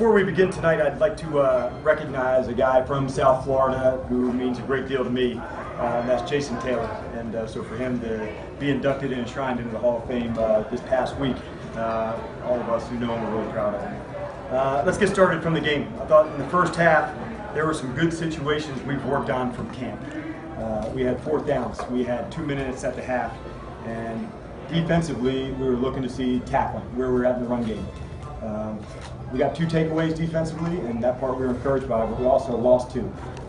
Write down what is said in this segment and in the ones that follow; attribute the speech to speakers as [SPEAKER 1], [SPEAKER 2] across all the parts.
[SPEAKER 1] Before we begin tonight, I'd like to recognize a guy from South Florida who means a great deal to me, and that's Jason Taylor. And so for him to be inducted and enshrined into the Hall of Fame this past week, all of us who know him are really proud of him. Let's get started from the game. I thought in the first half, there were some good situations we've worked on from camp. We had fourth downs. We had 2 minutes at the half. And defensively, we were looking to see tackling, where we were at in the run game. We got 2 takeaways defensively, and that part we were encouraged by, but we also lost 2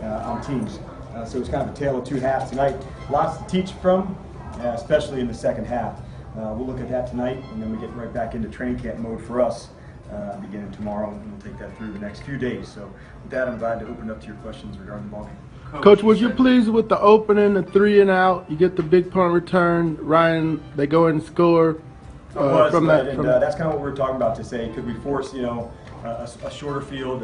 [SPEAKER 1] on teams. So it's kind of a tale of 2 halves tonight. Lots to teach from, especially in the second half. We'll look at that tonight, and then we get right back into training camp mode for us beginning tomorrow, and we'll take that through the next few days. So with that, I'm glad to open up to your questions regarding the ballgame.
[SPEAKER 2] Coach, was you pleased with the opening, the 3 and out? You get the big punt return. Ryan, they go in and score.
[SPEAKER 1] That's kind of what we were talking about to say. Could we force, a shorter field?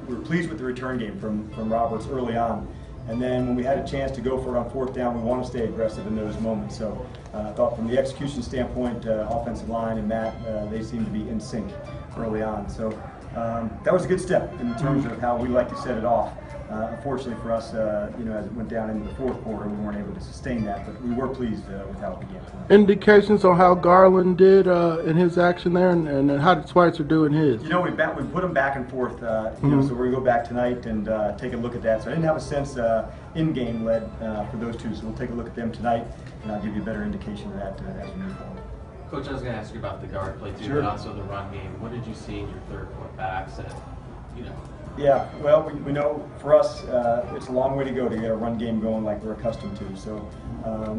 [SPEAKER 1] We were pleased with the return game from Roberts early on. And then when we had a chance to go for it on fourth down, we want to stay aggressive in those moments. So I thought from the execution standpoint, offensive line and Matt, they seemed to be in sync early on. So that was a good step in terms of how we like to set it off. Unfortunately for us, as it went down into the fourth quarter, we weren't able to sustain that, but we were pleased with how it began tonight.
[SPEAKER 2] Indications on how Garland did in his action there, and how did Schweitzer do in his?
[SPEAKER 1] We put them back and forth, so we're going to go back tonight and take a look at that. So I didn't have a sense in-game led for those 2, so we'll take a look at them tonight, and I'll give you a better indication of that as we move forward.
[SPEAKER 3] Coach, I was going to ask you about the guard play too,
[SPEAKER 1] Sure.
[SPEAKER 3] but also the run game. What did you see in your third quarterbacks that,
[SPEAKER 1] Yeah, well, we know for us it's a long way to go to get a run game going like we're accustomed to. So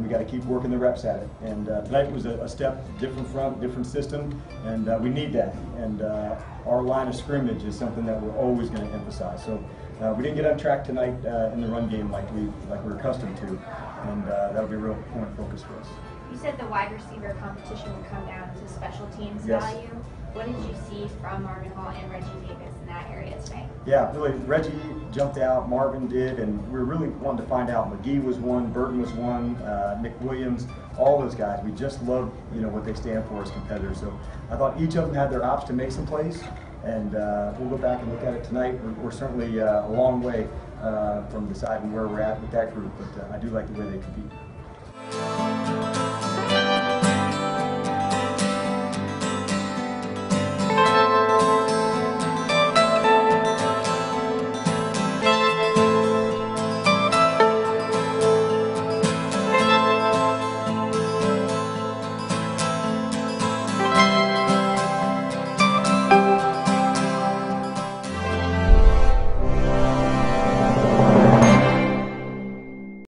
[SPEAKER 1] we got to keep working the reps at it. And tonight was a step different front, different system, and we need that. And our line of scrimmage is something that we're always going to emphasize. So we didn't get on track tonight in the run game like we're accustomed to, and that'll be a real point of focus for us.
[SPEAKER 4] You said the wide receiver competition would come down to special teams
[SPEAKER 1] Yes.
[SPEAKER 4] value. What did you see from Marvin Hall and Reggie Davis in that area tonight?
[SPEAKER 1] Yeah, really, Reggie jumped out, Marvin did, and we really wanted to find out. McGee was one, Burton was one, Nick Williams, all those guys. We just love, what they stand for as competitors. So I thought each of them had their ops to make some plays, and we'll go back and look at it tonight. We're certainly a long way from deciding where we're at with that group, but I do like the way they compete.